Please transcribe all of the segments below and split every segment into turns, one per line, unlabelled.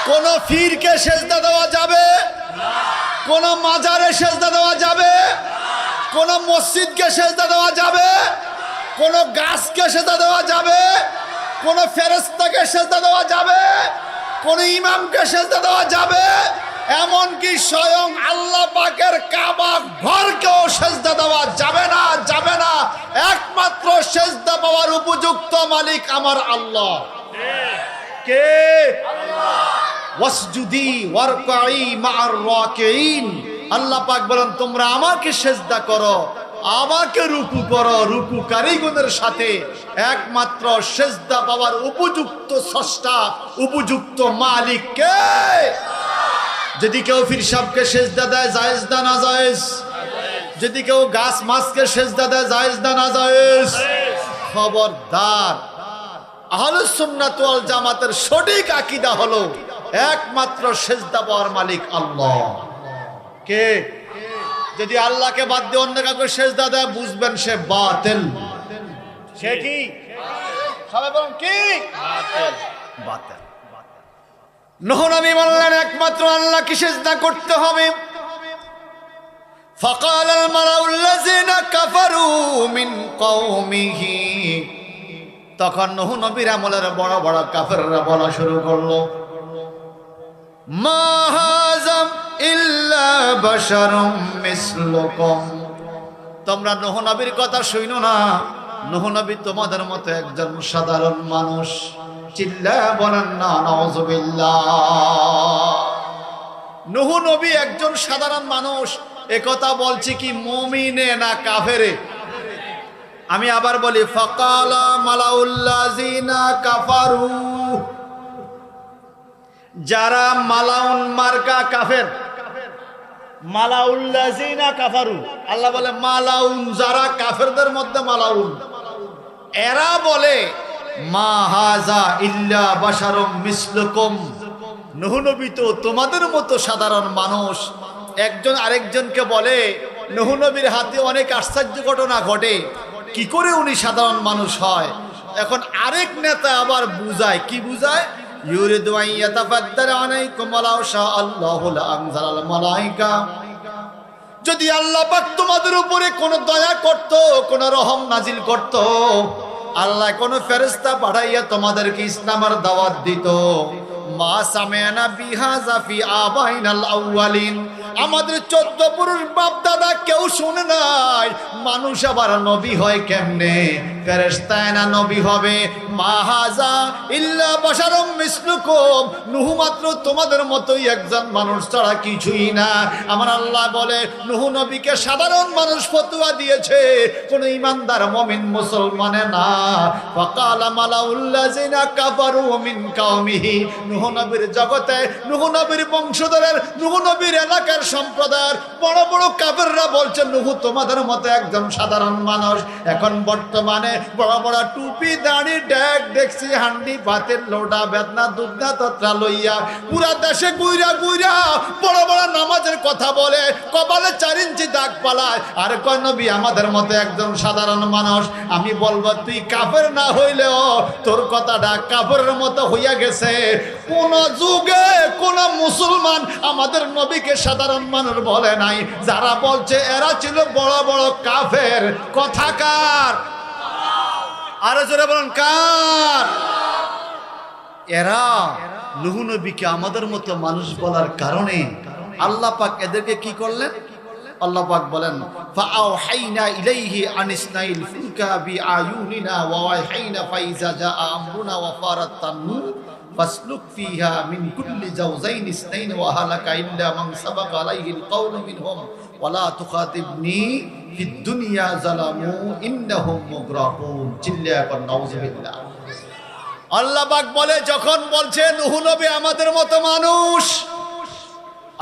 কোন পীরকে সেজদা দেওয়া যাবে? কোন মাজারে সেজদা দেওয়া যাবে? কোন মসজিদকে সেজদা দেওয়া যাবে? কোন গাছকে সেজদা দেওয়া যাবে? কোন ফেরেশতাকে সেজদা দেওয়া যাবে? কোন ইমামকে সেজদা দেওয়া যাবে? এমনকি স্বয়ং আল্লাহ পাকের কাবা ঘরকেও সেজদা দেওয়া যাবে না, যাবে না। একমাত্র সেজদা পাওয়ার উপযুক্ত মালিক আমার আল্লাহ। কে? ওয়াসজুদি ওয়ারকাই মা'আর রাকিঈন। আল্লাহ পাক বলেন তোমরা আমাকে সেজদা করো, আমাকে রুকু করো রুকুকারীগণের সাথে। একমাত্র সেজদা পাওয়ার উপযুক্ত স্রষ্টা, উপযুক্ত মালিক কে? যদি কেউ পীর সাহেবকে সেজদা দেয় জায়েজ না না জায়েজ? যদি কেউ গাছ মাছকে সেজদা দেয় জায়েজ না না জায়েজ? খবরদার, আহলুস সুন্নাত ওয়াল জামাতের সঠিক আকীদা হলো একমাত্র সেজদা পাওয়ার মালিক আল্লাহ। কে? যদি আল্লাহকে বাদ দিয়ে অন্য কাউকে সেজদা দেয় বুঝবেন সে বাতিল। সে কি? সবাই বলুন কি? বাতিল। নূহ নবী বললেন একমাত্র আল্লাহকে সিজদা করতে হবে। ফাকাল আল মালাউল্লাযিনা কাফারু মিন কওমিহি। তখন নূহ নবীর আমলের বড় বড় কাফেররা বলা শুরু করলো, মা হাযা ইল্লা বাশারুম মিসলুকুম। তোমরা নূহ নবীর কথা শুনো না, নূহ নবী তোমাদের মতো একজন সাধারণ মানুষ। চিল্লা বলেন না নাউযুবিল্লাহ। নূহ নবী একজন সাধারণ মানুষ, একথা বলছি কি মুমিনে না কাফেরে? আমি আবার বলি, ফাকালা মালাউল্লাযিনা কাফারু। যারা মালাউন মার্কা কাফের, মালাউল্লাযিনা কাফারু। আল্লাহ বলে মালাউন, যারা কাফেরদের মধ্যে মালাউন, এরা বলে মা হাযা ইল্লা বাশারুম মিসলুকুম। নূহ নবী তো তোমাদের মতো সাধারণ মানুষ। একজন আরেকজনকে বলে নূহ নবীর হাতে অনেক আশ্চর্য ঘটনা ঘটে, কি করে উনি সাধারণ মানুষ হয়? এখন আরেক নেতা আবার বুঝায়, কি বুঝায়? ইউরিদু আন ইয়াতাফাদ্দারা আলাইকুম ওয়ালাউ শাআল্লাহু লাআনজালাল মালায়েকা। যদি আল্লাহ পাক তোমাদের উপরে কোনো দয়া করত, কোনো রহম নাজিল করত, আল্লাহ কোন ফেরেশতা পাঠাইয়া তোমাদেরকে ইসলামের দাওয়াত দিত। মা সামি'না বিহাযা ফি আবাইনাল আউয়ালিন। আমাদের 14 পুরুষ বাপ দাদা কেউ শুনে নাই মানুষ আবার নবী হয় কেমনে? ফেরেশতা না নবী হবে? মা হাযা ইল্লা বাশারুম মিসলুকুম। নূহ মাত্র তোমাদের মতোই একজন মানুষ ছাড়া কিছুই না। আমার আল্লাহ বলে নূহ নবীকে সাধারণ মানুষ ফতোয়া দিয়েছে, কোন ঈমানদার মুমিন মুসলমানে না। ফাকালা মালাউল্লাযিনা কাফারু মিন কওমিহি। নূহ নবীর জগতে, নূহ নবীর বংশধরের, নূহ নবীর এলাকার সম্প্রদায়ের বড় বড় কাফেররা বলছে নূহ তোমাদের মতো একজন সাধারণ মানুষ। এখন বর্তমানে বড় বড় টুপি দাড়ি ড্যাগ দেখছি হান্ডি ভাতের লোটা বেদনা দুধনা তত্রা লইয়া পুরা দেশে গুইরা গুইরা বড় বড় নামাজের কথা বলে, কপালে 4 ইঞ্চি দাগ পালায়, আর কয় নবী আমাদের মতো একজন সাধারণ মানুষ। আমি বলবো তুই কাফের না হইলেও তোর কথাটা কাফেরের মতো হইয়া গেছে। কোন যুগে কোন মুসলমান আমাদের নবীকে সাধারণ মানুষ বলে নাই। যারা বলছে এরা ছিল বড় বড় কাফের। কথা কার? আরো জোরে বলেন কার? এরা নূহ নবীকে আমাদের মতো মানুষ বলার কারণে আল্লাহ পাক এদেরকে কি করলেন? আল্লাহ পাক বলেন ফাআওহাইনা ইলাইহি আনিসনাইল ফুলকা বিআয়ুনিনা ওয়া ওয়াহাইনা ফাইজা জা আমরুনা ওয়া ফারাত তান্নু ফাসলুক ফিহা মিন কুল্লি জাওজাইন ইসনাইন ওয়া হালাকা ইল্লা মান সাবাকা আলাইহিল কাওলু মিনহুম ওয়া লা তুখাতিবনি ফিদ দুনিয়া যালামু ইন্নাহুম মুগরাকুন। চিল্লায়া কর নাউযুবিল্লাহ। আল্লাহ পাক বলে যখন বলছে নূহ নবী আমাদের মতো মানুষ,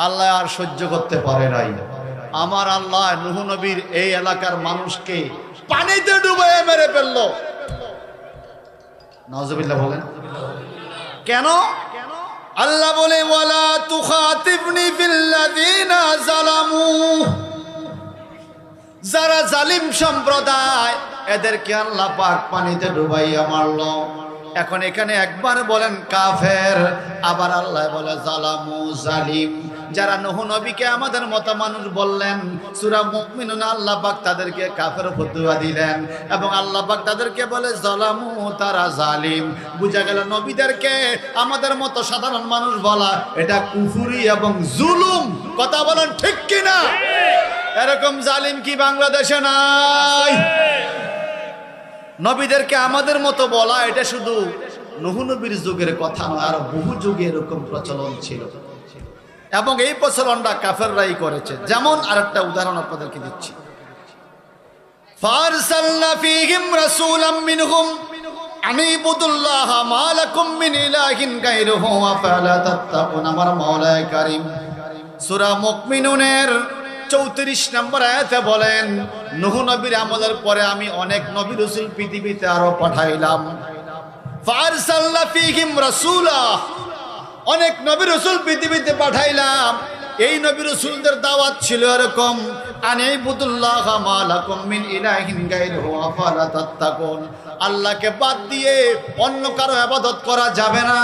আল্লাহ আর সহ্য করতে পারে নাই। আমার আল্লাহ নূহ নবীর এই এলাকার মানুষকে পানিতে ডুবিয়ে মেরে ফেললো। নাউযুবিল্লাহ বলেন। কেন? আল্লাহ বলে ওয়ালা তুখাতিবনি ফিল্লাযিনা যালামু। যারা জালিম সম্প্রদায় এদেরকে আল্লাহ পাক পানিতে ডুবাইয়া মারলো। এখন এখানে একবার বলেন কাফের, আবার আল্লাহ বলে জালামু জালিম। যারা নূহ নবীকে আমাদের মতো মানুষ বললেন, সূরা মুমিনুন আল্লাহ পাক তাদেরকে কাফের ফতোয়া দিলেন এবং আল্লাহ পাক তাদেরকে বলে জালামু, তারা জালিম। বুঝা গেল নবীদেরকে আমাদের মতো সাধারণ মানুষ বলা এটা কুফরি এবং জুলুম। কথা বলেন ঠিক কিনা? এরকম জালিম কি বাংলাদেশে নাই? নবীদেরকে আমাদের মতো বলা এটা শুধু নূহ নবীর যুগের কথা নয়, আর বহু যুগে এরকম প্রচলন ছিল এবং এই প্রচলনটা কাফেররাই করেছে। যেমন আরেকটা উদাহরণ আপনাদেরকে দিচ্ছি, ফারসালনা ফীহিম রাসূলাম মিনহুম আনিবুদুল্লাহ মা লাকুম মিন ইলাহিন গায়রুহু আফালা তাত্তাকুন। আমার মাওলা কারীম সূরা মুমিনুনের 34 নম্বর আয়াতে বলেন, নূহ নবীর আমলের পরে আমি অনেক নবী রাসূল পৃথিবীতে আরো পাঠাইলাম। ফারসালনা ফীহিম রাসূলা, অনেক নবী রাসূল পৃথিবীতে পাঠাইলাম। এই নবী রাসূলদের দাওয়াত ছিল এরকম, আনিবুদুল্লাহ মা লাকুম মিন ইলাহিন গায়রুহু আফালা তাত্তাকুন। আল্লাহকে বাদ দিয়ে অন্য কারো ইবাদত করা যাবে না,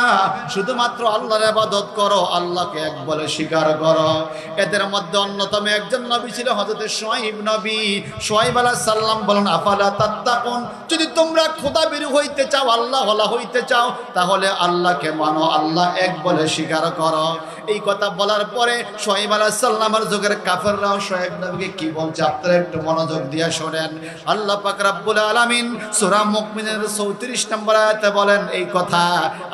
শুধুমাত্র আল্লাহর ইবাদত করো, আল্লাহকে এক বলে স্বীকার করো। এদের মধ্যে অন্যতম একজন নবী ছিল হযরত শুআয়ব নবী। শুআয়ব আলাইহিস সালাম বলেন, আফালা তাত্তাকুন, যদি তোমরা খোদা বিরু হইতে চাও, আল্লাহ ওয়ালা হইতে চাও, তাহলে আল্লাহকে মানো, আল্লাহ এক বলে স্বীকার করো। এই কথা বলার পরে শুআয়ব আলাইহিস সালামের যুগের কাফেররাও শুআয়ব নবীকে কি বলছে আপনারা একটু মনোযোগ দিয়ে শুনেন। আল্লাহ পাক রব্বুল আলামিন সূরা মুমিনের 34 নম্বর আয়াতে বলেন এই কথা,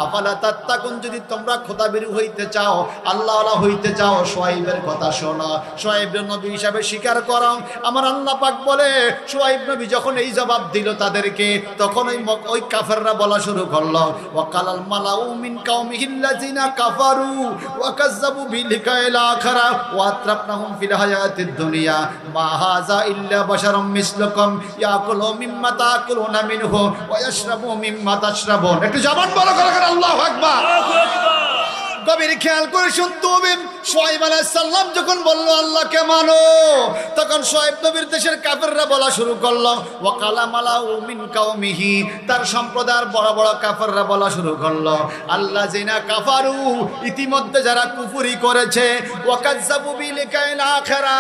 আফালা তাত্তাকুন, যদি তোমরা খোদাবিরু হইতে চাও, আল্লাহ ওয়ালা হইতে চাও, শুআয়বের কথা শোনো, শুআয়ব নবী হিসাবে স্বীকার করো। আমার আল্লাহ পাক বলে শুআয়ব নবী যখন এই জবাব দিল তাদেরকে, তখন ওই কাফেররা বলা শুরু করলো, ওয়াকালাল মালাউ মিন কাউমিহিল্লাযিনা কাফারু ওয়া কাযযাবু বিলিকাইল আখিরা ওয়া আতরাফনাহুম ফিল হায়াতিদ দুনিয়া মা হাযা ইল্লা বাশারুম মিসলুকুম ইয়াকুলু মিম্মা তাকুলুনা মিনহু ওয়া ইয়াশরাবু মিম্মা তাশরাবুন। একটু জবান বড় করে আল্লাহু আকবার। গভীর খেয়াল করে শুনতে হবে, শুআয়ব আলাইহিস সালাম যখন বলল আল্লাহকে মানো, তখন শুআয়ব নবীর দেশের কাফেররা বলা শুরু করলো, ওয়া কালা মালাউ মিন কাওমিহি, তার সম্প্রদায়ের বড় বড় কাফেররা বলা শুরু করলো, আল্লাযিনা কাফারু, ইতিমধ্যে যারা কুফরি করেছে, ওয়া কাযযাবু বিলিকাইল আখিরা,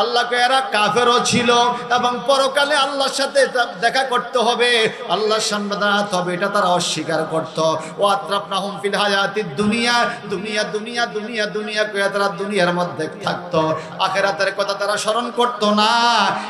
আল্লাহকে এরা কাফেরও ছিল এবং পরকালে আল্লাহর সাথে দেখা করতে হবে, আল্লাহর সামনে দাঁড়াতে হবে, এটা তারা অস্বীকার করত। ওয়া আতরাফনাহুম ফিল হায়াতিদ দুনিয়া, দুনিয়া দুনিয়া দুনিয়া দুনিয়া কয়ে তারা দুনিয়ার মধ্যে থাকতো, আখিরাতের কথা তারা স্মরণ করতো না।